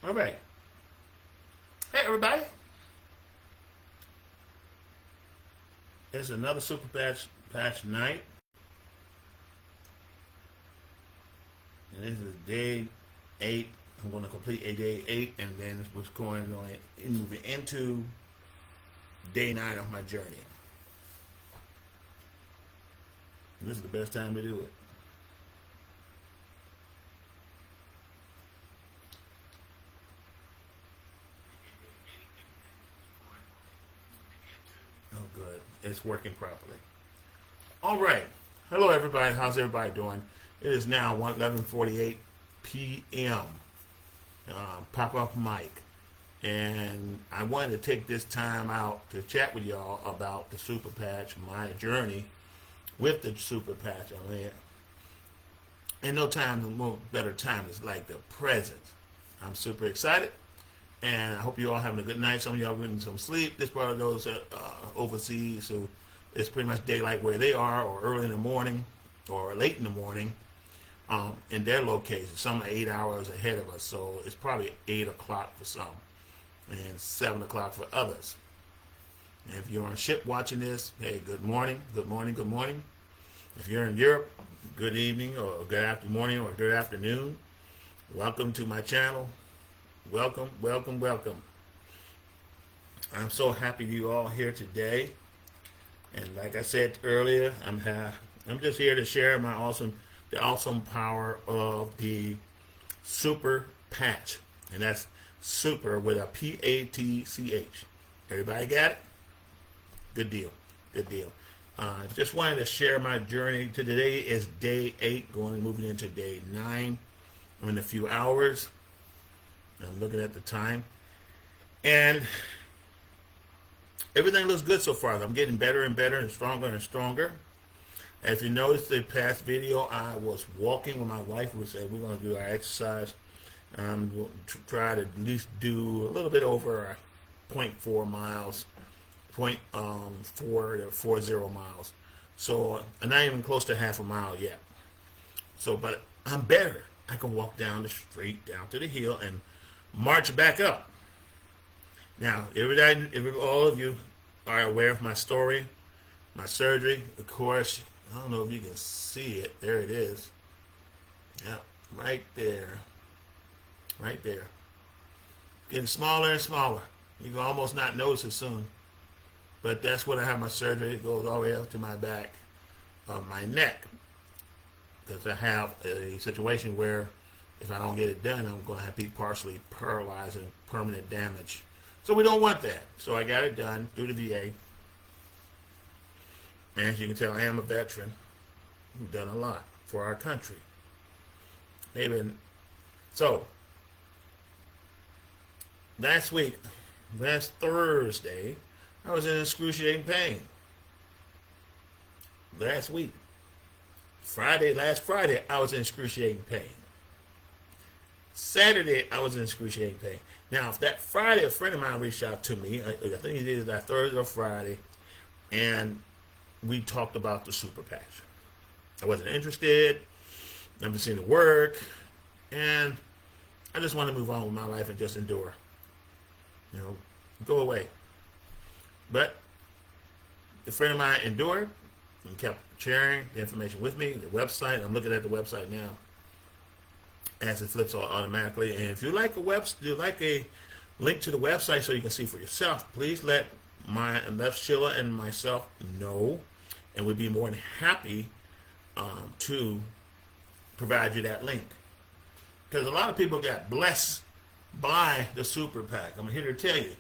All right. Hey, everybody. It's another Super Patch night. And this is day 8. I'm going to complete a day 8, and then what's going on moving into day 9 of my journey. And this is the best time to do it. Oh, good. It's working properly. All right. Hello, everybody. How's everybody doing? It is now 11:48 p.m. Pop up mic, and I wanted to take this time out to chat with y'all about the Super Patch, my journey with the Super Patch. I mean, and no time, no better time is like the present. I'm super excited, and I hope you all having a good night. Some of y'all getting some sleep. This part of those overseas, so it's pretty much daylight where they are, or early in the morning, or late in the morning, in their location. Some are 8 hours ahead of us, so it's probably 8 o'clock for some, and 7 o'clock for others. And if you're on ship watching this, hey, good morning, good morning, good morning. If you're in Europe, good evening, or good afternoon, or good afternoon. Welcome to my channel. Welcome, welcome, welcome. I'm so happy you all here today. And like I said earlier, I'm just here to share the awesome power of the Super Patch, and that's super with a P-A-T-C-H. Everybody got it? Good deal, good deal. Just wanted to share my journey. Today is day 8, moving into day 9. I'm in a few hours. I'm looking at the time, and everything looks good so far. I'm getting better and better and stronger and stronger. As you noticed the past video, I was walking with my wife. We said we're going to do our exercise. We'll try to at least do a little bit over 0.4 miles, 0.4 to 40 miles. So I'm not even close to half a mile yet. So, but I'm better. I can walk down the street, down to the hill, and march back up. Now, all of you are aware of my story, my surgery. Of course, I don't know if you can see it. There it is. Yeah, right there. Right there. Getting smaller and smaller. You can almost not notice it soon. But that's when I have my surgery. It goes all the way up to my back of my neck. Because I have a situation where if I don't get it done, I'm going to have to be partially paralyzed and permanent damage. So we don't want that. So I got it done through the VA. And as you can tell, I am a veteran who's done a lot for our country. So, last Thursday, I was in excruciating pain. Last Friday, I was in excruciating pain. Saturday, I was in excruciating pain. Now, if that Friday, a friend of mine reached out to me, I think he did it that Thursday or Friday, and we talked about the Super Patch. I wasn't interested, never seen it work, and I just want to move on with my life and just endure. Go away. But a friend of mine endured and kept sharing the information with me, the website. I'm looking at the website now as it flips automatically. And if you like a link to the website so you can see for yourself, please let Sheila and myself know, and we'd be more than happy to provide you that link. Because a lot of people got blessed by the Super Pack. I'm here to tell you.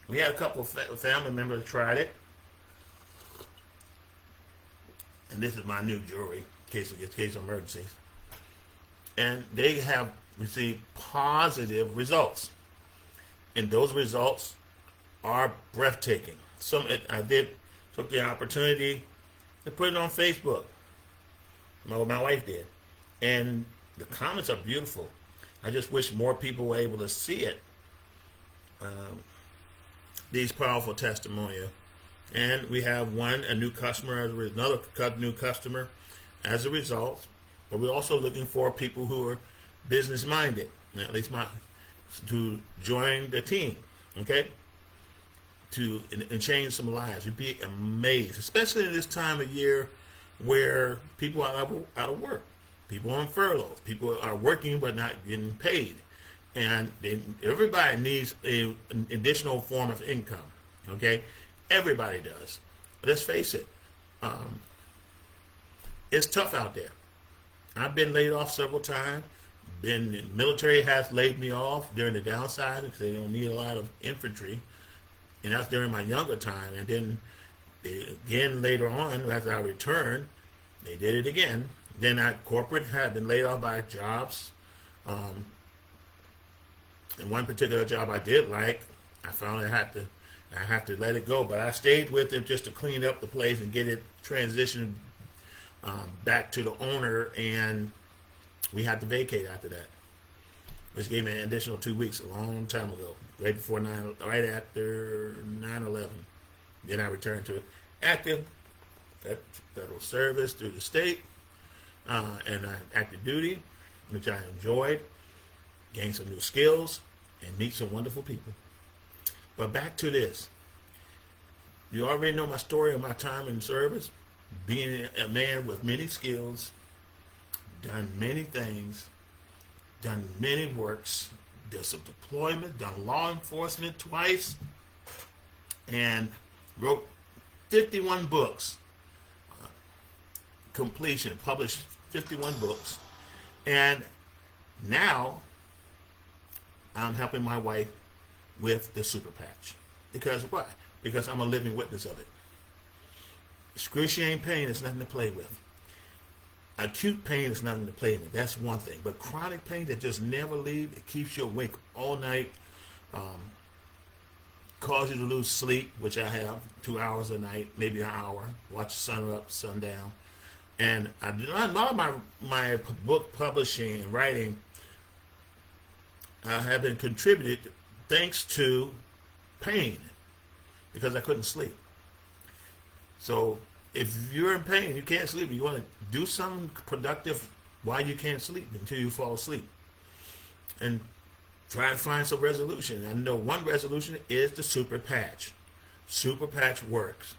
We had a couple of family members tried it. And this is my new jewelry in case of emergencies. And they have received positive results. And those results are breathtaking. I took the opportunity to put it on Facebook. My wife did. And the comments are beautiful. I just wish more people were able to see it. These powerful testimonials. And we have a new customer, another new customer as a result. But we're also looking for people who are business minded. At least to join the team, okay? And change some lives. You'd be amazed, especially in this time of year where people are out of work. People on furlough. People are working but not getting paid. And everybody needs an additional form of income, okay? Everybody does. Let's face it. It's tough out there. I've been laid off several times. The military has laid me off during the downside because they don't need a lot of infantry. And that's during my younger time. And then again later on, after I returned, they did it again. Then corporate had been laid off by jobs. And one particular job I did like, I found I have to let it go. But I stayed with it just to clean up the place and get it transitioned back to the owner, and we had to vacate after that, which gave me an additional 2 weeks a long time ago, right after 9/11. Then I returned to active federal service through the state, and active duty, which I enjoyed, gained some new skills, and meet some wonderful people. But back to this. You already know my story of my time in service, being a man with many skills, done many things, done many works, did some deployment, done law enforcement twice, and wrote 51 books. Completion, published 51 books. And now I'm helping my wife with the Super Patch. Because why? Because I'm a living witness of it. Excruciating pain is nothing to play with. Acute pain is nothing to play with. That's one thing. But chronic pain that just never leaves, it keeps you awake all night, causes you to lose sleep, which I have, 2 hours a night, maybe an hour, watch the sun up, sun down. And a lot of my book publishing and writing have been contributed thanks to pain, because I couldn't sleep. So if you're in pain, you can't sleep, you want to do something productive while you can't sleep until you fall asleep. And try to find some resolution. I know one resolution is the Super Patch. Super Patch works.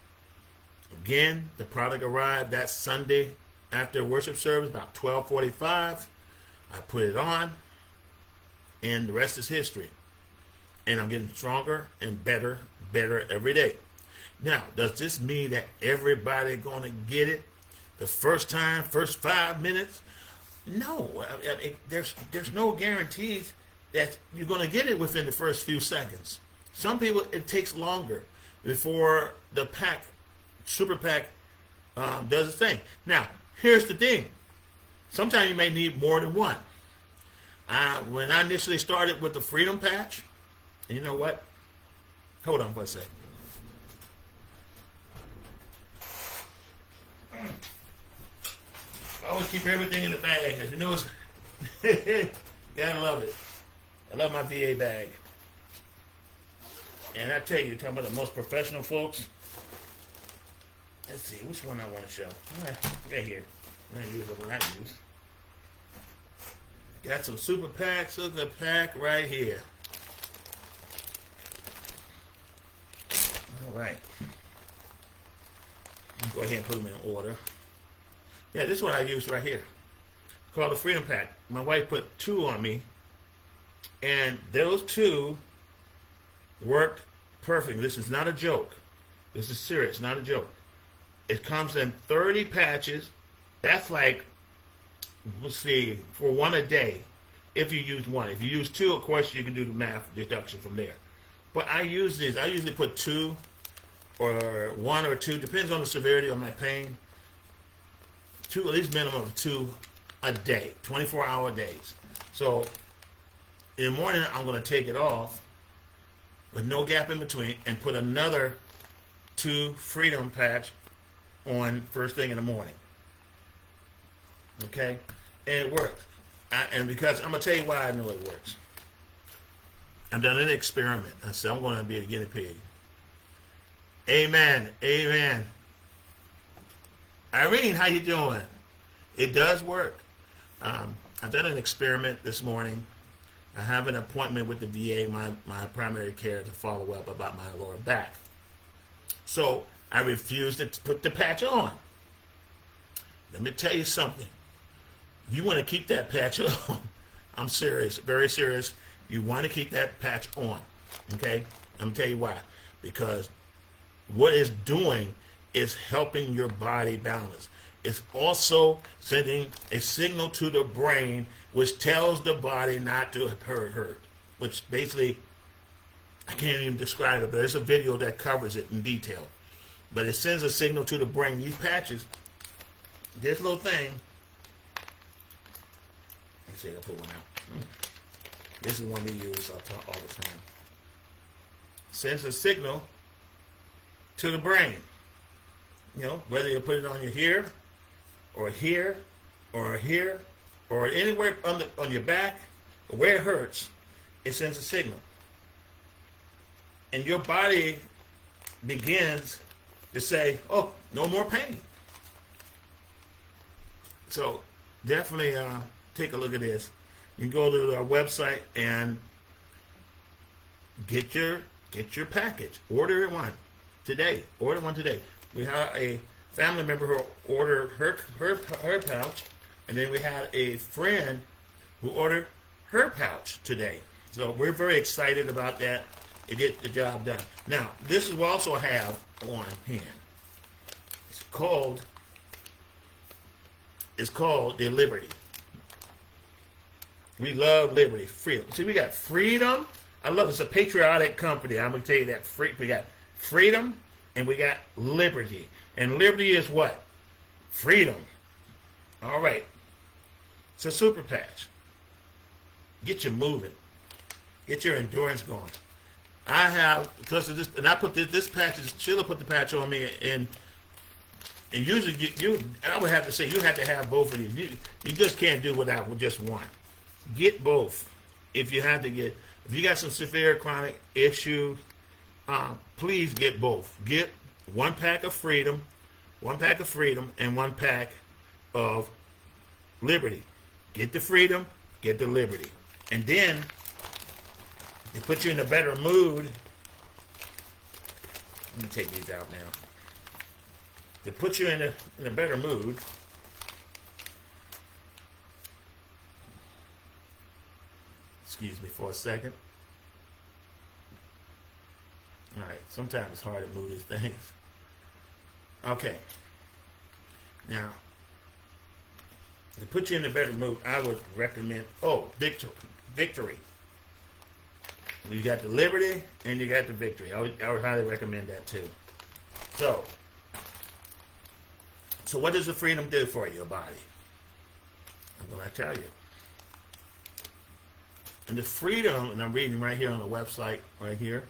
Again, the product arrived that Sunday after worship service, about 12:45. I put it on, and the rest is history. And I'm getting stronger and better every day. Now, does this mean that everybody going to get it the first time, first 5 minutes? No. I mean, there's no guarantees that you're going to get it within the first few seconds. Some people, it takes longer before the pack, Super Pack, does its thing. Now, here's the thing. Sometimes you may need more than one. When I initially started with the Freedom Patch, and you know what? Hold on for a second. I always keep everything in the bag, as you know. Gotta love it. I love my VA bag. And I tell you, talking about the most professional folks. Let's see, which one I want to show. Right here. I'm going to use the one I use. Got some Super Pack right here. All right. Go ahead and put them in order. Yeah, this is what I use right here. It's called the Freedom Pack. My wife put 2 on me, and those 2 worked perfectly. This is not a joke. This is serious, not a joke. It comes in 30 patches. That's like, let's see, for 1 a day, if you use 1. If you use 2, of course, you can do the math deduction from there. But I use these. I usually put 2 or 1 or 2, depends on the severity of my pain. 2, at least minimum of 2 a day, 24-hour days. So in the morning, I'm going to take it off with no gap in between and put another 2 Freedom Patch on first thing in the morning. Okay? And it works. And because I'm going to tell you why I know it works. I've done an experiment. I said I'm going to be a guinea pig. Amen. Amen. Irene, how you doing? It does work. I've done an experiment this morning I have an appointment with the VA, my primary care, to follow up about my lower back. So I refused to put the patch on. Let me tell you something. You want to keep that patch on. I'm serious, very serious. You want to keep that patch on. Okay? Let me tell you why. Because what it's doing is helping your body balance. It's also sending a signal to the brain which tells the body not to hurt. Which basically, I can't even describe it, but there's a video that covers it in detail. But it sends a signal to the brain. These patches, this little thing, let's see, I'll put one out. This is one we use all the time. Sends a signal to the brain. You know, whether you put it on your here, or here, or here, or anywhere on your back, or where it hurts, it sends a signal. And your body begins to say, oh, no more pain. So definitely take a look at this. You can go to our website and get your package. Order one today. Order one today. We had a family member who ordered her pouch, and then we had a friend who ordered her pouch today. So we're very excited about that to get the job done. Now, this we also have on hand. It's called the Liberty. We love liberty, freedom. See, we got freedom. I love it. It's a patriotic company. I'm going to tell you that. We got freedom and we got liberty. And liberty is what? Freedom. All right. It's a super patch. Get you moving. Get your endurance going. I have, because of this, and I put this patch, Sheila put the patch on me, and usually I would have to say, you have to have both of these. You just can't do without just one. Get both. If you got some severe chronic issues, please get both. Get one pack of freedom, and one pack of liberty. Get the freedom, get the liberty. And then, it puts you in a better mood. Let me take these out now. To put you in a better mood, excuse me for a second. All right, sometimes it's hard to move these things. Okay. Now, to put you in a better mood, I would recommend, Victory. You got the Liberty and you got the Victory. I would highly recommend that too. So what does the freedom do for your body? I'm going to tell you. And the freedom, and I'm reading right here on the website, right here,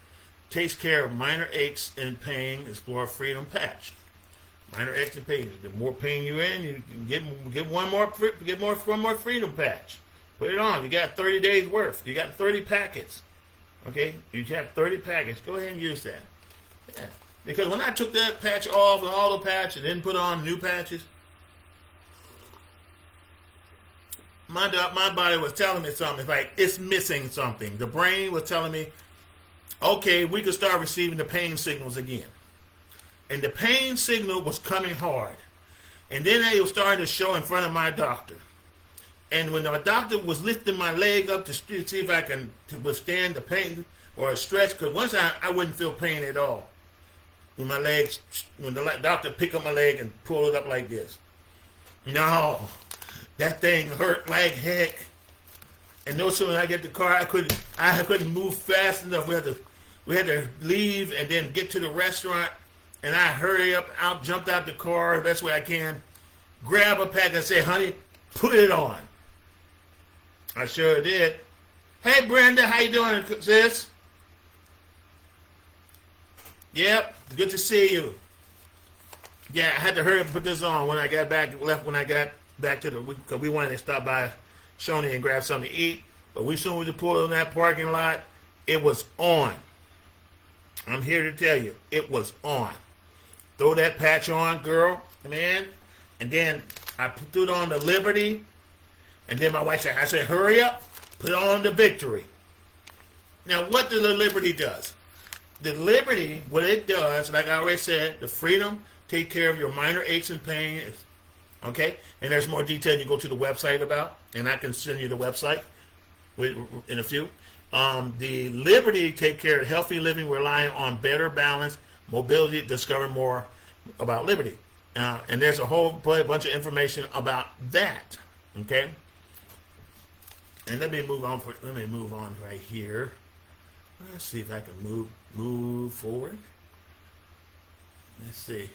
takes care of minor aches and pain. Explore Freedom Patch. Minor aches and pain. The more pain you're in, you can get one more Freedom Patch. Put it on. You got 30 days worth. You got 30 packets. Okay? You have 30 packets. Go ahead and use that. Yeah. Because when I took that patch off and all the patch and then put on new patches, my body was telling me something. It's like it's missing something. The brain was telling me, okay, we could start receiving the pain signals again. And the pain signal was coming hard. And then it was starting to show in front of my doctor. And when the doctor was lifting my leg up to see if I can withstand the pain or a stretch, because once I wouldn't feel pain at all. When the doctor picked up my leg and pulled it up like this. No, that thing hurt like heck. And no sooner than I get the car, I couldn't move fast enough. We had to leave and then get to the restaurant. And I hurry up, jumped out the car the best way I can, grab a pack and say, honey, put it on. I sure did. Hey, Brenda, how you doing, sis? Yep, good to see you. Yeah, I had to hurry up and put this on when I got back to because we wanted to stop by Shoney and grab something to eat. But we soon as we pulled in that parking lot, it was on. I'm here to tell you, it was on. Throw that patch on, girl, man. And then I threw it on the Liberty. And then my wife said, hurry up. Put on the victory. Now, what the Liberty does? The Liberty, what it does, like I already said, the freedom, take care of your minor aches and pains. Okay? And there's more detail you go to the website about, and I can send you the website in a few. The Liberty, take care of healthy living, relying on better balance, mobility, discover more about Liberty. And there's a whole bunch of information about that. Okay? And let me move on right here. Let's see if I can move forward. Let's see.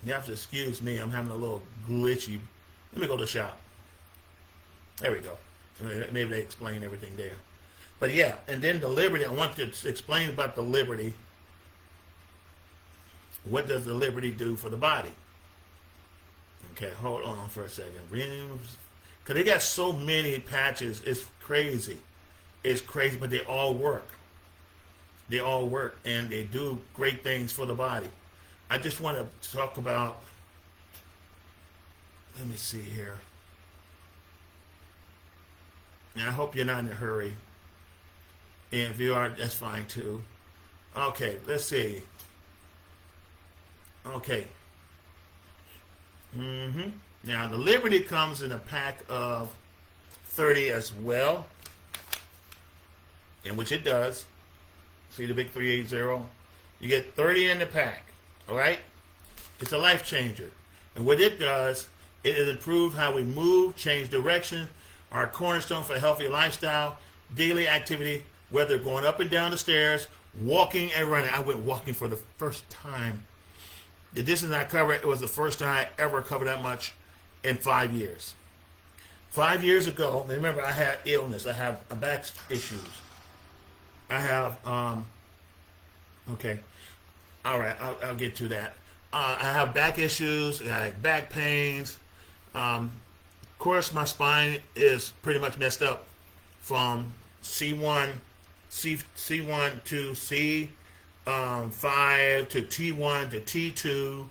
You have to excuse me. I'm having a little glitchy. Let me go to the shop. There we go. Maybe they explain everything there. But yeah, and then the Liberty. I want to explain about the Liberty. What does the Liberty do for the body? Okay, hold on for a second. Because they got so many patches. It's crazy. It's crazy, but they all work. They all work, and they do great things for the body. I just want to talk about, let me see here. Now, I hope you're not in a hurry. And if you are, that's fine too. Okay, let's see. Okay. Now, the Liberty comes in a pack of 30 as well, in which it does. See the big 380? You get 30 in the pack, all right? It's a life changer. And what it does, it has improved how we move, change direction, our cornerstone for a healthy lifestyle, daily activity, whether going up and down the stairs, walking and running. I went walking for the first time. The distance I covered, it was the first time I ever covered that much in 5 years. 5 years ago, remember I had illness. I have back issues. I have, okay. All right, I'll get to that. I have back issues, I have back pains. Of course, my spine is pretty much messed up from C1 to C5 to T1 to T2,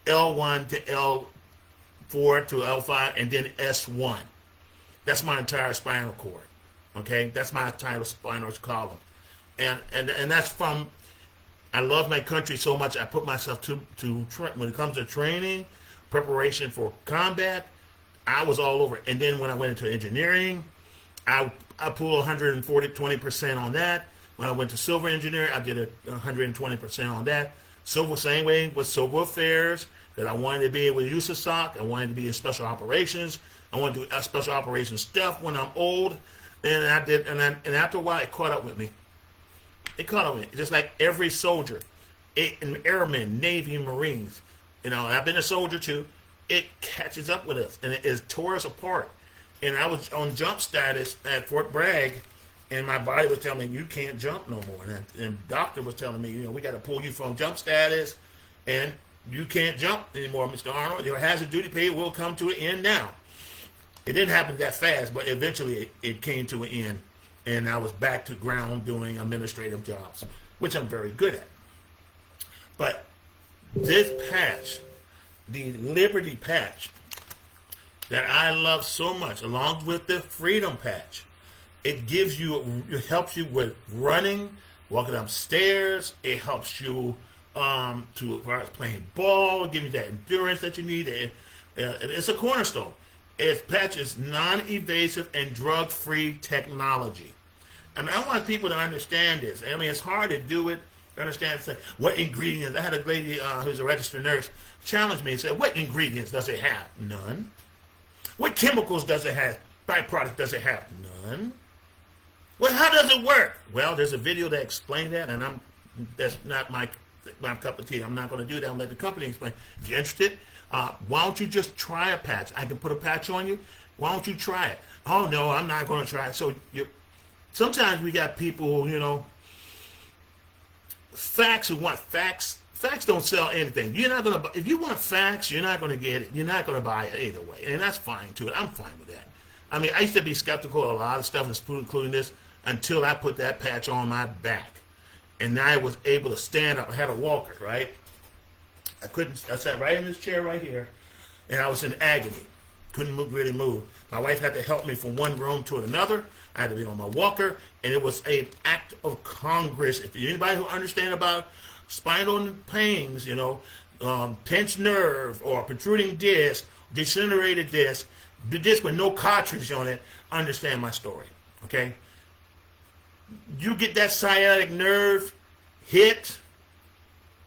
L1 to L4 to L5, and then S1. That's my entire spinal cord. Okay, that's my entire spinal column, and that's from. I love my country so much. I put myself to when it comes to training, preparation for combat. I was all over it. And then when I went into engineering, I pulled 20% on that. When I went to civil engineering, I did 120% on that. Civil, same way with civil affairs, that I wanted to be able to use USASOC. I wanted to be in special operations. I wanted to do special operations stuff when I'm old. And I did, and after a while, it caught up with me. It caught up with me. Just like every soldier, airmen, Navy, Marines. You know, I've been a soldier too. It catches up with us, and it tore us apart. And I was on jump status at Fort Bragg, and my body was telling me, you can't jump no more. And the doctor was telling me, you know, we got to pull you from jump status, and you can't jump anymore, Mr. Arnold. Your hazard duty pay will come to an end now. It didn't happen that fast, but eventually it came to an end, and I was back to ground doing administrative jobs, which I'm very good at. But this patch, the Liberty patch, that I love so much, along with the Freedom patch, it helps you with running, walking upstairs. It helps you playing ball, give you that endurance that you need. It's a cornerstone. Its patch is non-invasive and drug-free technology. And I want people to understand this. I mean, it's hard to do it, understand what ingredients. I had a lady who's a registered nurse challenge me and said, what ingredients does it have? None. What chemicals does it have? Byproduct does it have? None. Well, how does it work? Well, there's a video that explains that, and that's not my cup of tea. I'm not going to do that. I'll let the company explain. If you're interested, why don't you just try a patch? I can put a patch on you. Why don't you try it? Oh, no, I'm not going to try it. So sometimes we got people, you know, facts who want facts. Facts don't sell anything. You're not going to. If you want facts, you're not going to get it. You're not going to buy it either way, and that's fine too. I'm fine with that. I mean, I used to be skeptical of a lot of stuff, including this, until I put that patch on my back, and I was able to stand up. I had a walker, right? I sat right in this chair right here, and I was in agony. couldn't really move. My wife had to help me from one room to another. I had to be on my walker, and it was an act of Congress. If anybody who understands about spinal pains, pinched nerve or protruding disc, degenerated disc, the disc with no cartridge on it, understand my story, okay? You get that sciatic nerve hit,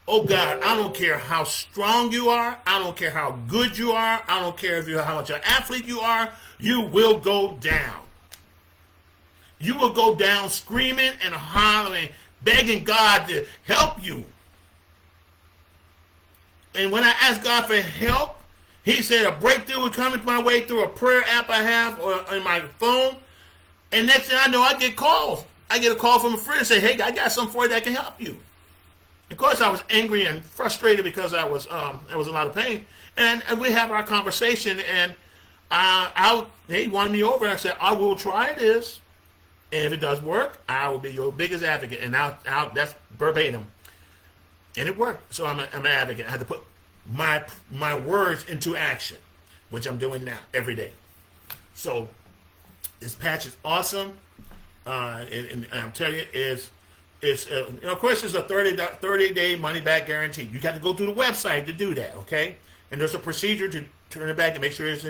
oh God, I don't care how strong you are, I don't care how good you are, I don't care how much an athlete you are, you will go down. You will go down screaming and hollering, begging God to help you. And when I asked God for help, he said a breakthrough was coming my way through a prayer app I have on my phone. And next thing I know, I get calls. I get a call from a friend and say, hey, I got something for you that can help you. Of course, I was angry and frustrated because I was a lot of pain. And we have our conversation, and he wanted me over. And I said, I will try this. And if it does work, I will be your biggest advocate. And that's verbatim. And it worked. So I'm an advocate. I had to put my words into action, which I'm doing now every day. So this patch is awesome. And I'm telling you, of course, it's a 30-day money-back guarantee. You got to go through the website to do that, okay? And there's a procedure to turn it back and make sure it's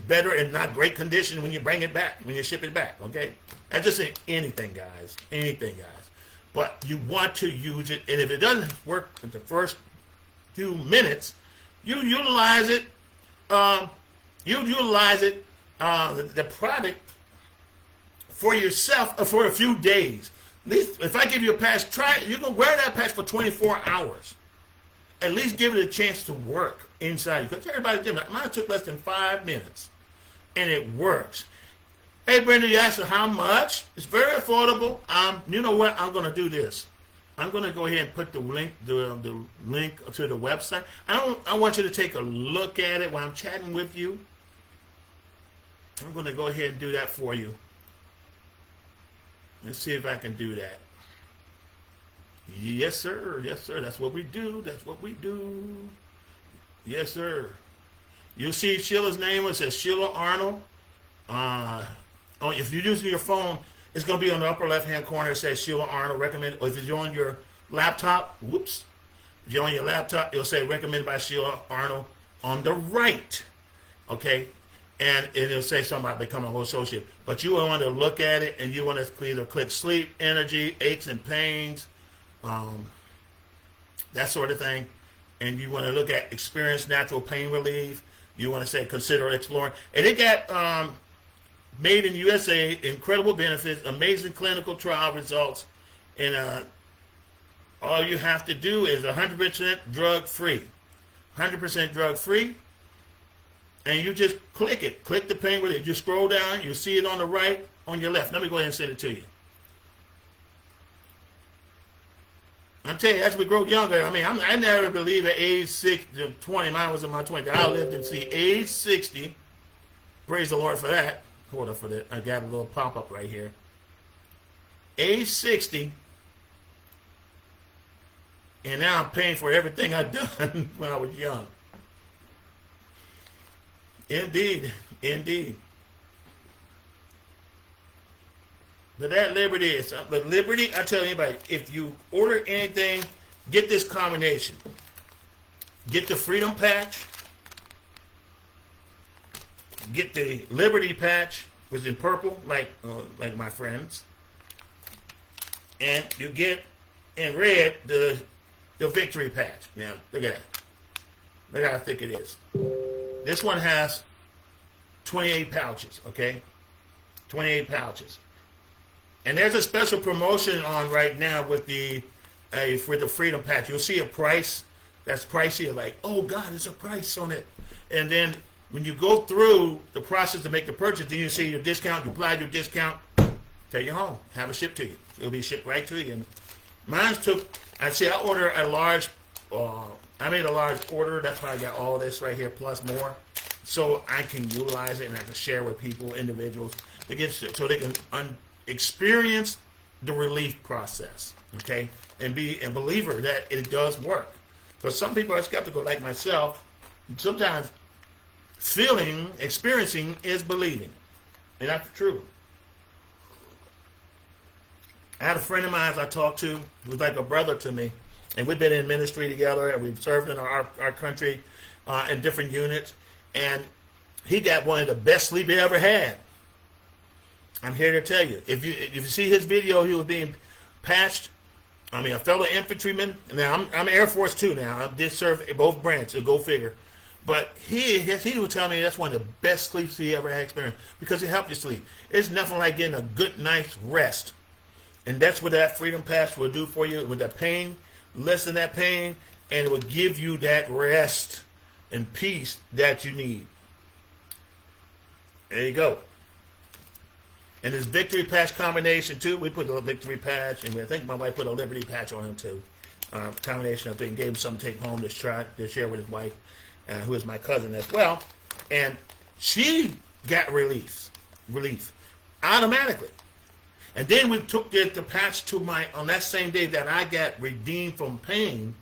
better and not great condition when you bring it back, when you ship it back, okay? That's just anything, guys. Anything, guys. But you want to use it, and if it doesn't work in the first few minutes, you utilize it. The product for yourself for a few days. At least if I give you a patch, try it. You can wear that patch for 24 hours. At least give it a chance to work inside you. Because everybody's different. Mine took less than 5 minutes, and it works. Hey, Brenda, you asked how much? It's very affordable. You know what? I'm going to do this. I'm going to go ahead and put the link to the website. I want you to take a look at it while I'm chatting with you. I'm going to go ahead and do that for you. Let's see if I can do that. Yes, sir. Yes, sir. That's what we do. That's what we do. Yes, sir. You'll see Sheila's name. It says Sheila Arnold. If you're using your phone, it's going to be on the upper left-hand corner. It says Sheila Arnold recommended. Or if you're on your laptop, if you're on your laptop, it'll say recommended by Sheila Arnold on the right. Okay? And it'll say something about becoming a whole associate. But you want to look at it, and you want to either click sleep, energy, aches and pains, that sort of thing. And you want to look at experience natural pain relief. You want to say consider exploring. And it got made in USA, incredible benefits, amazing clinical trial results. And all you have to do is 100% drug-free. 100% drug-free. And you just click it. Click the pain relief. You scroll down. You see it on the right, on your left. Let me go ahead and send it to you. I'm telling you, as we grow younger, I never believed at age 20, mine was in my 20s. I lived to see age 60. Praise the Lord for that. Hold up for that. I got a little pop-up right here. Age 60. And now I'm paying for everything I've done when I was young. Indeed. Indeed. But that liberty is, but liberty, I tell anybody, if you order anything, get this combination. Get the Freedom Patch. Get the Liberty Patch, which is in purple, like my friends. And you get in red the Victory Patch. Yeah, look at that. Look how thick it is. This one has 28 pouches, okay? 28 pouches. And there's a special promotion on right now with for the Freedom Patch. You'll see a price that's pricey. You're like, oh God, there's a price on it. And then when you go through the process to make the purchase, then you see your discount. You apply your discount, take it home, have it shipped to you. It'll be shipped right to you. And mine took. I ordered a large. I made a large order. That's why I got all this right here plus more, so I can utilize it and I can share with people, individuals, to get so they can experience the relief process, okay, and be a believer that it does work. Because some people are skeptical, like myself. Sometimes feeling, experiencing is believing. And that's true. I had a friend of mine I talked to who was like a brother to me. And we've been in ministry together, and we've served in our country in different units. And he got one of the best sleep he ever had. I'm here to tell you. If you see his video, he was being patched. I mean, a fellow infantryman. Now, I'm Air Force too now. I did serve both branches, go figure. But he would tell me that's one of the best sleeps he ever had experienced because it helped you sleep. It's nothing like getting a good night's rest. And that's what that Freedom Patch will do for you with that pain. Lessen that pain, and it will give you that rest and peace that you need. There you go. And this Victory Patch combination too, we put a Victory Patch, and I think my wife put a Liberty Patch on him too. Combination of things, gave him something to take home to share with his wife, who is my cousin as well. And she got relief automatically. And then we took the patch to on that same day that I got redeemed from pain.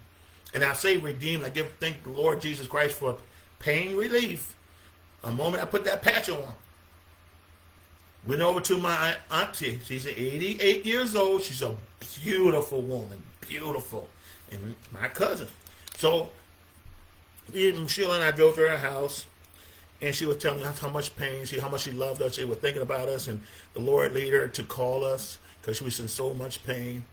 And I say redeemed, I thank the Lord Jesus Christ for pain relief. The moment I put that patch on, went over to my auntie. She's 88 years old. She's a beautiful woman, beautiful. And my cousin. So Sheila and I drove to her house. And she was telling us how much pain, how much she loved us. She was thinking about us, and the Lord led her to call us because she was in so much pain.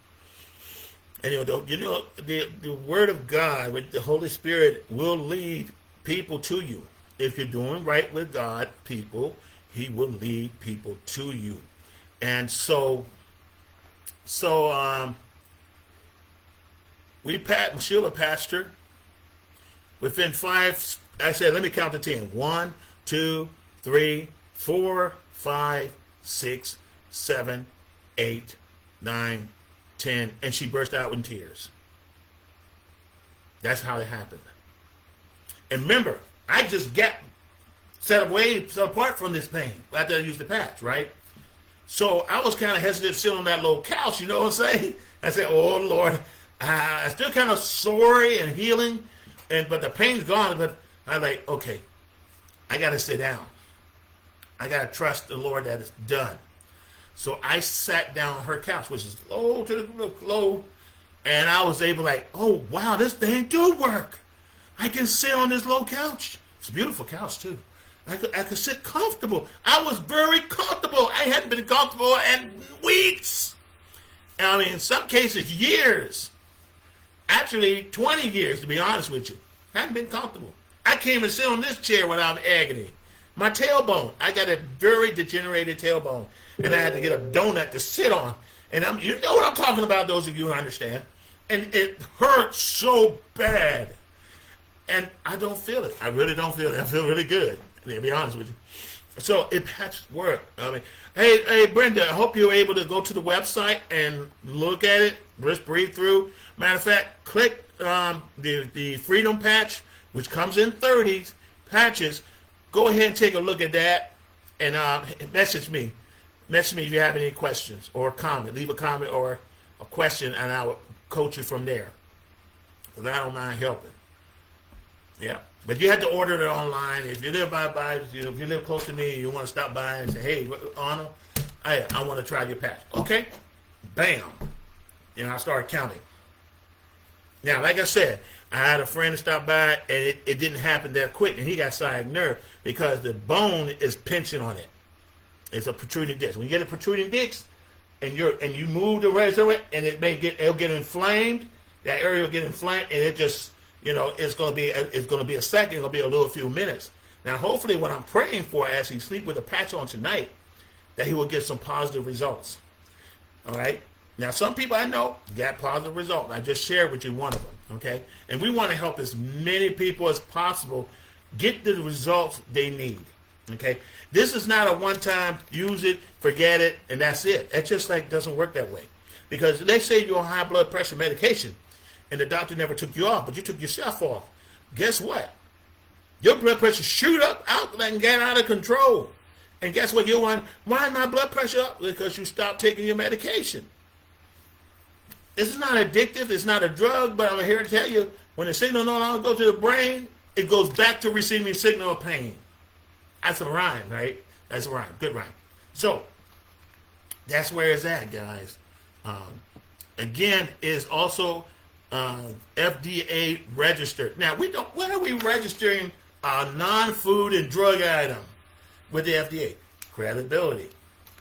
And the Word of God, with the Holy Spirit, will lead people to you. If you're doing right with God, people, He will lead people to you. And so Sheila passed her. Within 5. I said, let me count to 10. 1, 2, 3, 4, 5, 6, 7, 8, 9, 10. And she burst out in tears. That's how it happened. And remember, I just got set apart from this pain after I used the patch, right? So I was kind of hesitant to sit on that little couch, you know what I'm saying? I said, oh, Lord, I'm still kind of sore and healing, but the pain's gone, but I'm like, okay, I got to sit down. I got to trust the Lord that it's done. So I sat down on her couch, which is low, and I was able oh, wow, this thing do work. I can sit on this low couch. It's a beautiful couch, too. I could sit comfortable. I was very comfortable. I hadn't been comfortable in weeks. I mean, in some cases, years. Actually, 20 years, to be honest with you. I hadn't been comfortable. I can't even sit on this chair without agony. My tailbone, I got a very degenerated tailbone, and I had to get a donut to sit on. And you know what I'm talking about, those of you who understand. And it hurts so bad. And I don't feel it. I really don't feel it. I feel really good, to be honest with you. So it patches work. I mean, hey, Brenda, I hope you're able to go to the website and look at it, just breathe through. Matter of fact, click the Freedom Patch, which comes in 30 patches. Go ahead and take a look at that and message me. Message me if you have any questions or comment. Leave a comment or a question, and I will coach you from there. Because I don't mind helping. Yeah. But you have to order it online. If you live if you live close to me, you want to stop by and say, hey, Arnold, I want to try your patch. Okay. Bam. I started counting. Now, like I said, I had a friend stop by, and it didn't happen that quick, and he got sciatic nerve because the bone is pinching on it. It's a protruding disc. When you get a protruding disc, and you move the rest of it, and it'll get inflamed. That area will get inflamed, and it just it's going to be a second. It'll be a few minutes. Now, hopefully, what I'm praying for as he sleep with a patch on tonight, that he will get some positive results. All right. Now, some people I know got positive results. I just shared with you one of them, okay? And we want to help as many people as possible get the results they need, okay? This is not a one-time, use it, forget it, and that's it. It just doesn't work that way. Because let's say you're on high blood pressure medication, and the doctor never took you off, but you took yourself off. Guess what? Your blood pressure shoot up out and get out of control. And guess what? You're wondering, why is my blood pressure up? Because you stopped taking your medication. This is not addictive. It's not a drug, but I'm here to tell you, when the signal no longer goes to the brain, it goes back to receiving signal of pain. That's a rhyme, right? That's a rhyme. Good rhyme. So that's where it's at, guys. Um, Again, is also FDA registered. Now we don't. When are we registering a non-food and drug item with the FDA? Credibility,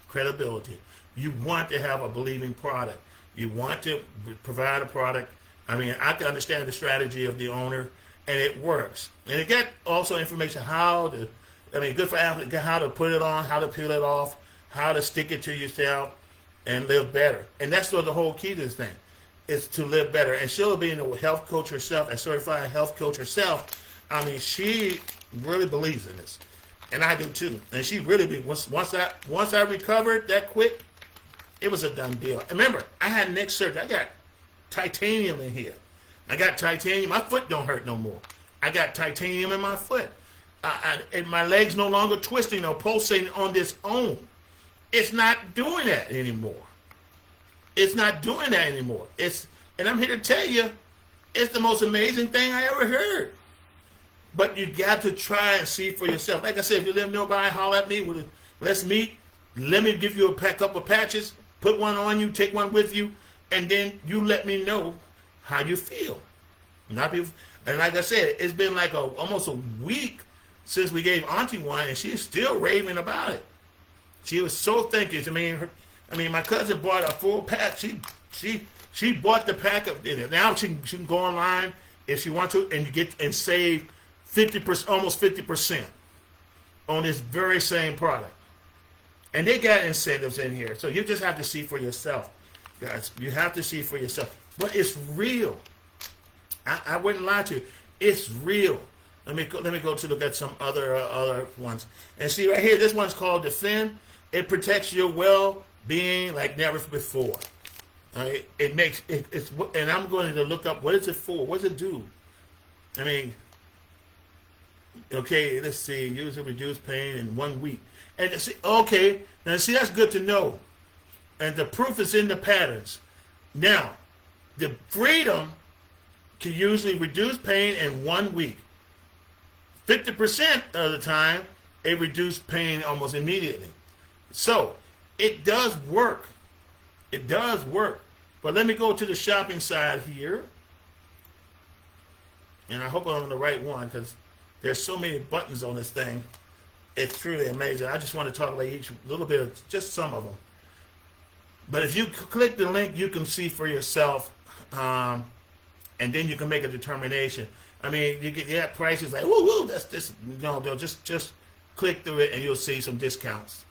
credibility. You want to have a believing product. You want to provide a product. I mean, I can understand the strategy of the owner, and it works. And it get also information how to. I mean, good for athletes. How to put it on, how to peel it off, how to stick it to yourself and live better. And that's sort of the whole key to this thing, is to live better. And she'll be a health coach herself, a certified health coach herself. I mean, she really believes in this. And I do too. And she really once I recovered that quick, it was a done deal. Remember, I had neck surgery. I got titanium in here. I got titanium. My foot don't hurt no more. I got titanium in my foot. And my legs no longer twisting or pulsating on its own. It's not doing that anymore. It's not doing that anymore. And I'm here to tell you, it's the most amazing thing I ever heard. But you got to try and see for yourself. Like I said, if you live nearby, holler at me. Let's meet. Let me give you a couple of patches. Put one on you. Take one with you. And then you let me know how you feel. And like I said, it's been like almost a week since we gave Auntie one, and she's still raving about it. She was so thankless. I mean, my cousin bought a full pack. She bought the pack of it. Now she can go online if she wants to and save 50%, almost 50% on this very same product. And they got incentives in here, so you just have to see for yourself, guys. You have to see for yourself. But it's real. I wouldn't lie to you. It's real. Let me go to look at some other ones and see right here. This one's called Defend. It protects your well-being like never before. Right? It's and I'm going to look up what is it for? What does it do? I mean, okay, let's see. Use and reduce pain in 1 week. And see, okay, now see, that's good to know. And the proof is in the patterns. Now, the freedom to usually reduce pain in 1 week. 50% of the time, it reduced pain almost immediately. So, it does work. It does work. But let me go to the shopping side here. And I hope I'm on the right one because there's so many buttons on this thing. It's truly amazing. I just want to talk about each little bit of just some of them. But if you click the link, you can see for yourself, and then you can make a determination. I mean, you get prices like, woo, that's this. No, they'll just click through it and you'll see some discounts.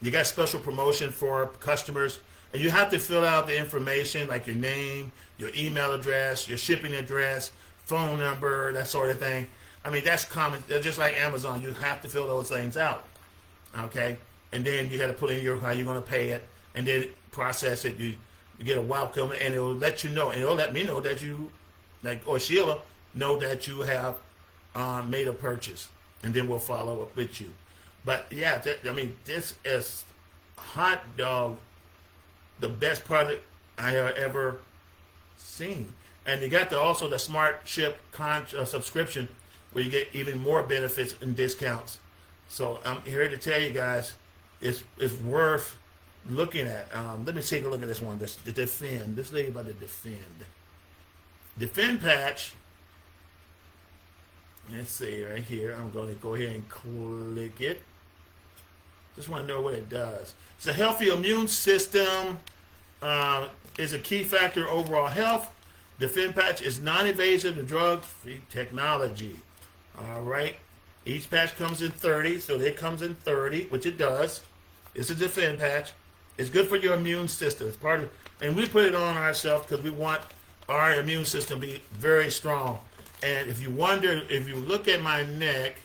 You got special promotion for customers, and you have to fill out the information like your name, your email address, your shipping address, phone number, that sort of thing. I mean, that's common. They're just like Amazon. You have to fill those things out, okay? And then you got to put in how you're going to pay it, and then process it. You get a welcome, and it'll let you know, and it'll let me know that you, or Sheila, know that you have made a purchase, and then we'll follow up with you. But yeah, this is hot dog, the best product I have ever seen. And you got also the Smart Ship subscription, where you get even more benefits and discounts. So I'm here to tell you guys, it's worth looking at. Let me take a look at this one. The Defend. This lady about the Defend. Defend patch. Let's see right here. I'm going to go ahead and click it. Just want to know what it does. It's a healthy immune system. Is a key factor overall health. Defend patch is non-invasive and drug-free technology. All right. Each patch comes in 30, so it comes in 30, which it does. It's a Defend patch. It's good for your immune system. It's part of, and we put it on ourselves because we want our immune system to be very strong. And if you wonder, if you look at my neck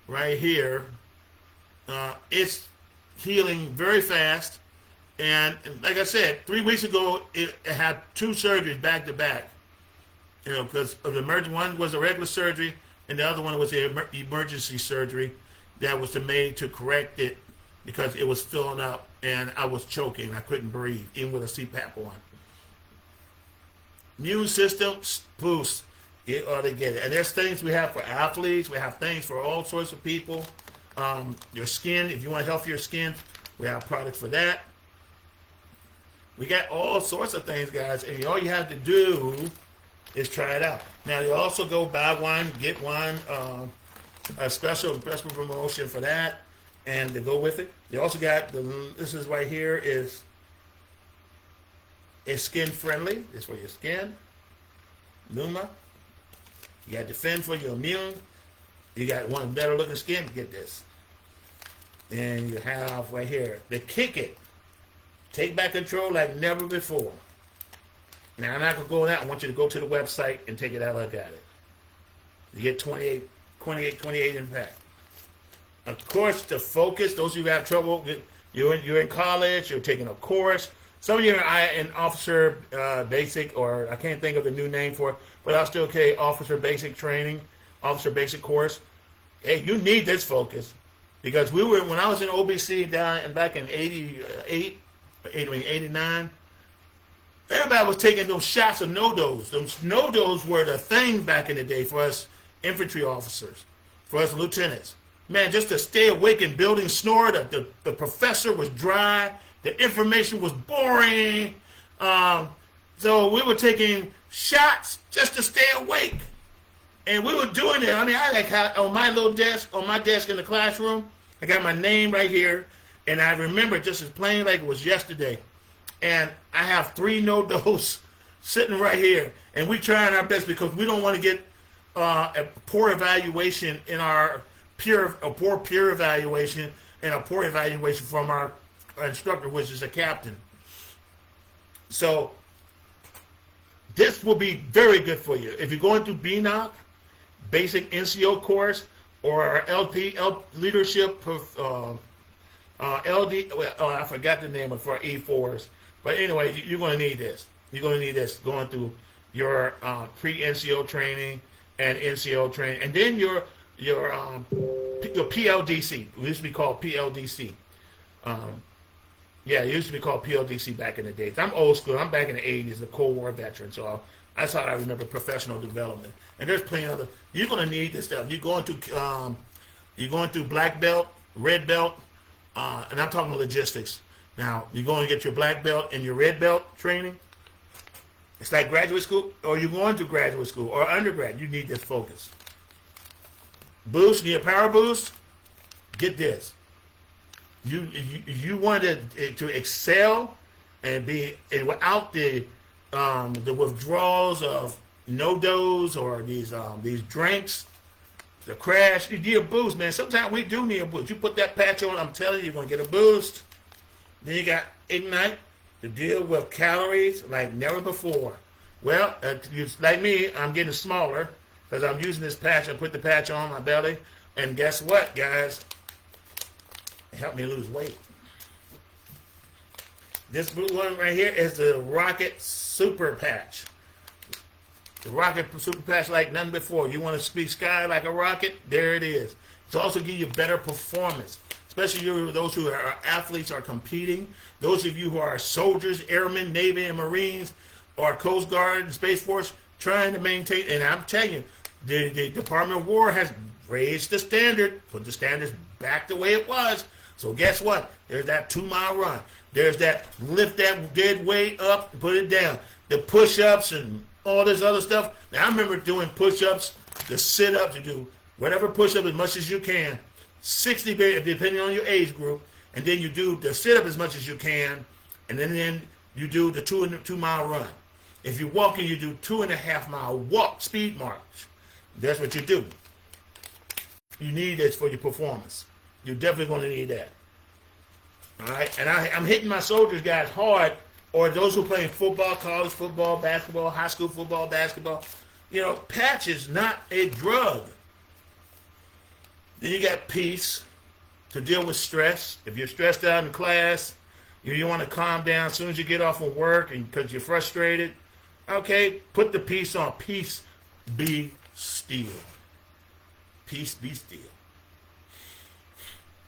right here, it's healing very fast. And like I said, 3 weeks ago, it had 2 surgeries back to back. Because of the one was a regular surgery, and the other one was the emergency surgery that was made to correct it because it was filling up and I was choking. I couldn't breathe, even with a CPAP on. Immune system boost. You ought to get it. And there's things we have for athletes. We have things for all sorts of people. Your skin, if you want healthier skin, we have products for that. We got all sorts of things, guys, and all you have to do is try it out. Now, you also go buy one, get one, a special promotion for that, and to go with it. You also got this is right here is skin friendly. It's for your skin. Luma. You got Defend for your immune. You got one better looking skin. Get this. And you have right here the Kick It. Take back control like never before. Now, I'm not going to go on that. I want you to go to the website and take it out, look at it. You get 28 impact. Of course, the Focus, those of you who have trouble, you're in college, you're taking a course. Some of you are in Officer Basic, or I can't think of the new name for it, but I'll still okay, Officer Basic Training, Officer Basic Course. Hey, you need this Focus. Because when I was in OBC back in 89, everybody was taking those shots of NoDoz. Those NoDoz were the thing back in the day for us infantry officers, for us lieutenants. Man, just to stay awake in building snore, the professor was dry, the information was boring. So we were taking shots just to stay awake. And we were doing it. I mean, I on my little desk, on my desk in the classroom, I got my name right here. And I remember just as plain like it was yesterday. And I have 3 NoDoz sitting right here. And we're trying our best because we don't want to get a poor evaluation in a poor peer evaluation and a poor evaluation from our instructor, which is a captain. So this will be very good for you. If you're going through BNOC, basic NCO course, or LP, leadership, LD, I forgot the name of for E4s. But anyway, you're going to need this. You're going to need this going through your pre-NCO training and NCO training. And then your PLDC. It used to be called PLDC. Yeah, it used to be called PLDC back in the days. I'm old school. I'm back in the 80s, a Cold War veteran. So that's how I remember professional development. And there's plenty of other. You're going to need this stuff. You're going through black belt, red belt, and I'm talking logistics. Now, you're going to get your black belt and your red belt training. It's like graduate school, or you're going to graduate school or undergrad. You need this Focus. Boost, need a power boost? Get this. You want to excel and without the withdrawals of NoDoz or these drinks, the crash. You need a boost, man. Sometimes we do need a boost. You put that patch on, I'm telling you, you're gonna get a boost. Then you got Ignite to deal with calories like never before. Well, like me, I'm getting smaller because I'm using this patch. I put the patch on my belly, and guess what, guys? It helped me lose weight. This blue one right here is the Rocket Super Patch. The Rocket Super Patch like nothing before. You want to speak sky like a rocket? There it is. It's also give you better performance, especially those who are athletes are competing. Those of you who are soldiers, airmen, Navy, and Marines, or Coast Guard and Space Force trying to maintain. And I'm telling you, the Department of War has raised the standard, put the standards back the way it was. So guess what? There's that 2-mile run. There's that lift that dead weight up and put it down. The push-ups and all this other stuff. Now, I remember doing push-ups, the sit-ups, you do whatever push-up as much as you can, 60 depending on your age group, and then you do the sit-up as much as you can, and then you do the 2-mile run. If you're walking, you do 2.5-mile walk, speed march. That's what you do. You need this for your performance. You're definitely going to need that. All right? And I'm hitting my soldiers guys hard, or those who play football, college football, basketball, high school football, basketball. You know, patch is not a drug. Then you got Peace to deal with stress. If you're stressed out in class, you want to calm down as soon as you get off of work and because you're frustrated, okay, put the Peace on. Peace be still. Peace be still.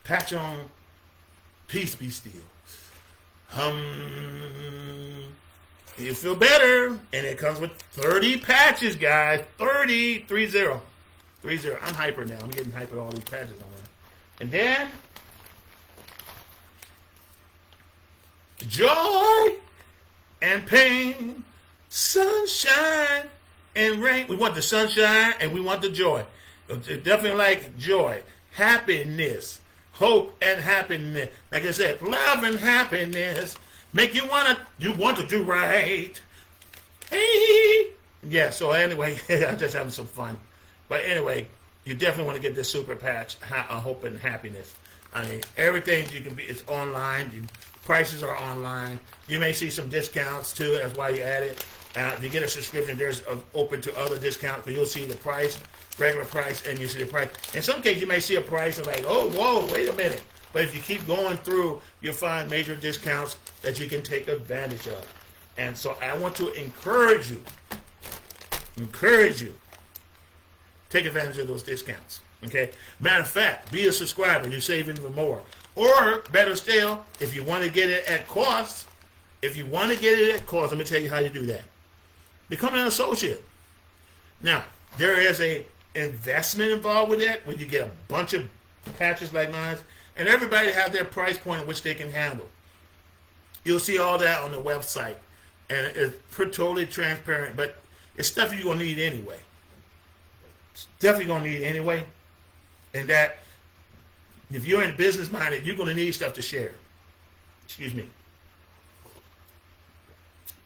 Patch on. Peace be still. You feel better, and it comes with 30 patches, guys. 30. I'm hyper now. I'm getting hyper all these patches on there. And then joy and pain, sunshine and rain. We want the sunshine and we want the joy. Definitely like joy, happiness, hope and happiness. Like I said, love and happiness make you want to do right. Hey. Yeah, so anyway, I'm just having some fun. But anyway, you definitely want to get this super patch, hope and happiness. I mean, everything you can be, it's online. Prices are online. You may see some discounts too. That's why you add it. If you get a subscription, there's open to other discounts, but you'll see the price, regular price, and you see the price. In some cases, you may see a price of like, oh, whoa, wait a minute. But if you keep going through, you'll find major discounts that you can take advantage of. And so I want to encourage you, take advantage of those discounts. Okay? Matter of fact, be a subscriber. You save even more. Or, better still, if you want to get it at cost, let me tell you how you do that. Become an associate. Now, there is a investment involved with that, when you get a bunch of patches like mine, and everybody has their price point at which they can handle. You'll see all that on the website, and it's totally transparent, but it's stuff you're going to need anyway. It's definitely going to need anyway, and that if you're in business minded, you're going to need stuff to share. Excuse me.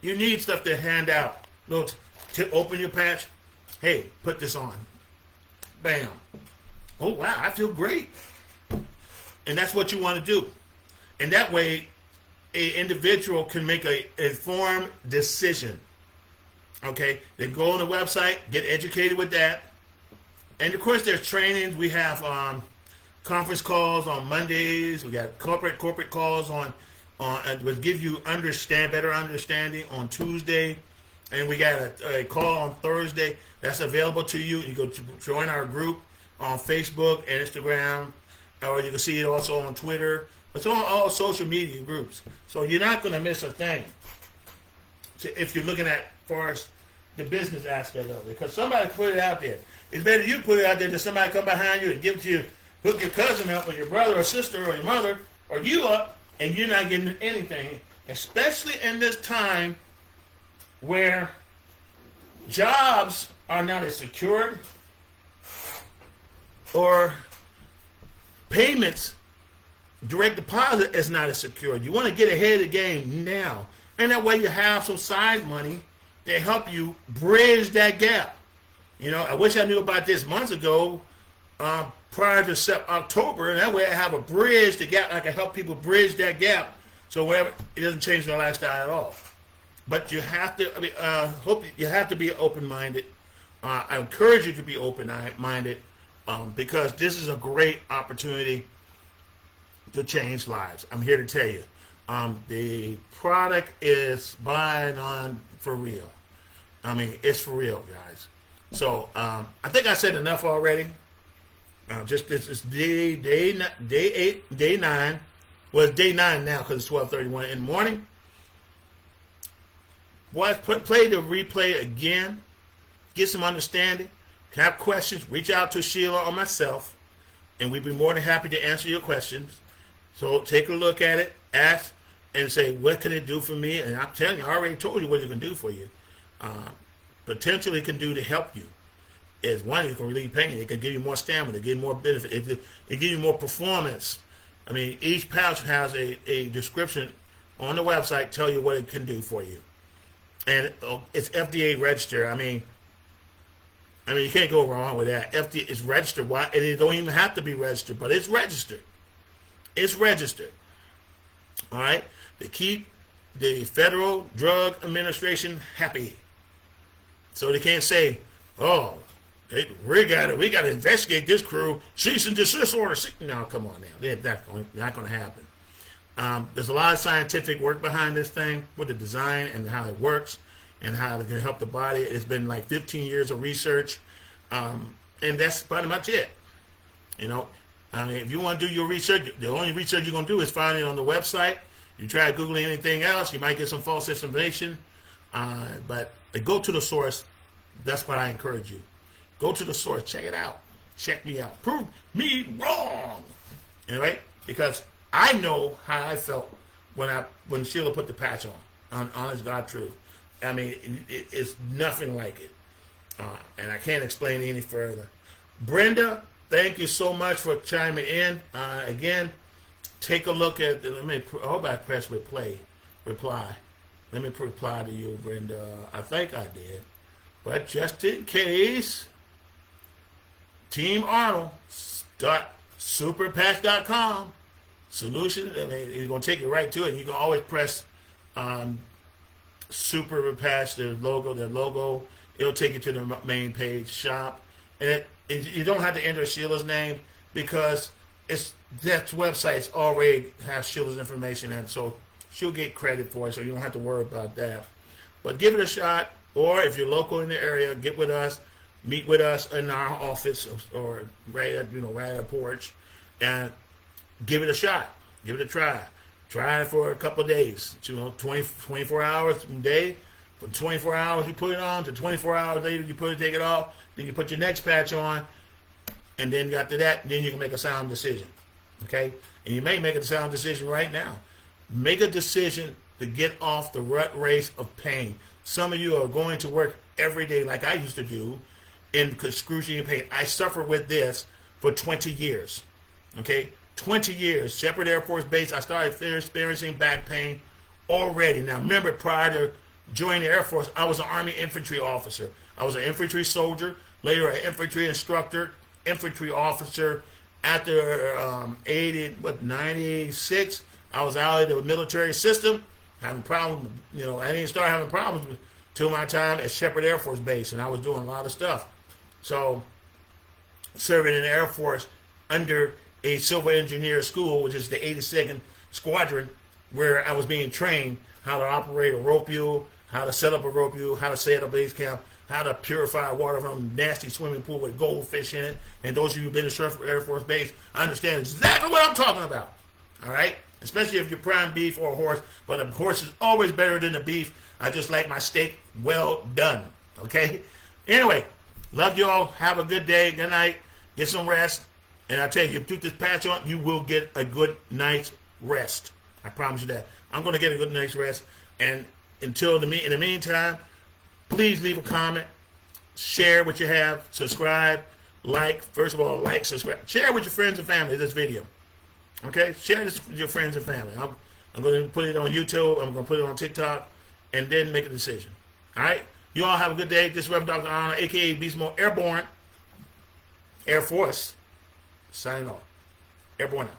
You need stuff to hand out. Look, to open your patch. Hey, put this on. Bam. Oh, wow, I feel great. And that's what you want to do. And that way, an individual can make an informed decision. Okay? They go on the website, get educated with that. And, of course, there's trainings. We have conference calls on Mondays. We got corporate calls on will give you better understanding on Tuesday, and we got a call on Thursday that's available to you. You go to join our group on Facebook and Instagram, or you can see it also on Twitter. It's on all social media groups, so you're not going to miss a thing. If you're looking at far as the business aspect of it, because somebody put it out there. It's better you put it out there than somebody come behind you and give it to you, hook your cousin up, or your brother or sister or your mother or you up, and you're not getting anything, especially in this time where jobs are not as secured or payments, direct deposit is not as secured. You want to get ahead of the game now. And that way you have some side money to help you bridge that gap. You know, I wish I knew about this months ago, prior to October, and that way I have a bridge to gap. I can help people bridge that gap, so wherever it doesn't change their lifestyle at all. But you have to. You have to be open-minded. I encourage you to be open-minded because this is a great opportunity to change lives. I'm here to tell you, the product is buying on for real. I mean, it's for real, guys. So I think I said enough already. Just this is day 9. Well, it's day 9 now because it's 12:31 in the morning. Boys, play the replay again. Get some understanding. If you have questions, reach out to Sheila or myself, and we'd be more than happy to answer your questions. So take a look at it, ask, and say, what can it do for me? And I'm telling you, I already told you what it can do for you. Potentially it can do to help you. Is one, it can relieve pain. It can give you more stamina. It give you more benefit. It give you more performance. I mean, each pouch has a description on the website tell you what it can do for you. And it's FDA registered. I mean, you can't go wrong with that. FDA is registered. Why? And it don't even have to be registered, but it's registered. It's registered. All right? To keep the Federal Drug Administration happy. So they can't say, oh, we got to investigate this crew. Cease and desist order. No, come on now. That's not going to happen. There's a lot of scientific work behind this thing with the design and how it works and how it can help the body. It's been like 15 years of research, and that's pretty much it. You know, I mean, if you want to do your research, the only research you're going to do is find it on the website. You try Googling anything else, you might get some false information, but go to the source. That's what I encourage you. Go to the source. Check it out. Check me out. Prove me wrong. Anyway, because I know how I felt when Sheila put the patch on honest God truth. I mean, it's nothing like it. And I can't explain it any further. Brenda, thank you so much for chiming in. Again, take a look at, I hope I press reply. Let me reply to you, Brenda. I think I did. But just in case, Team Arnold, superpatch.com, solution, I mean, it's going to take you right to it. You can always press Super Patch, their logo. It'll take you to the main page, shop. And you don't have to enter Sheila's name because that website's already has Sheila's information, and so she'll get credit for it, so you don't have to worry about that. But give it a shot, or if you're local in the area, get with us, meet with us in our office or right at a porch, and give it a shot. Give it a try. Try it for a couple of days. 24 hours a day. For 24 hours you put it on, to 24 hours later you take it off, then you put your next patch on, and then after that, then you can make a sound decision. Okay? And you may make a sound decision right now. Make a decision to get off the rut race of pain. Some of you are going to work every day like I used to do in excruciating pain. I suffered with this for 20 years. Okay? 20 years. Shepherd Air Force Base, I started experiencing back pain already. Now remember, prior to joining the Air Force, I was an Army infantry officer. I was an infantry soldier, later an infantry instructor, infantry officer. After 96, I was out of the military system, having problems. I didn't start having problems till my time at Shepherd Air Force Base, and I was doing a lot of stuff. So, serving in the Air Force under a civil engineer school, which is the 82nd Squadron, where I was being trained how to operate a ropule, how to set up a ropule, how to set up a base camp, how to purify water from a nasty swimming pool with goldfish in it. And those of you who've been to Shepherd Air Force Base understand exactly what I'm talking about. All right? Especially if you're prime beef or a horse. But a horse is always better than the beef. I just like my steak well done. Okay? Anyway, love you all. Have a good day. Good night. Get some rest. And I tell you, if you put this patch on, you will get a good night's rest. I promise you that. I'm going to get a good night's rest. And in the meantime, please leave a comment, share what you have, subscribe, like. First of all, like, subscribe. Share with your friends and family this video. Okay? Share this with your friends and family. I'm going to put it on YouTube. I'm going to put it on TikTok, and then make a decision. All right? You all have a good day. This is Reverend Dr. Arnold, a.k.a. Beast Mode Airborne, Air Force, signing off. Airborne out.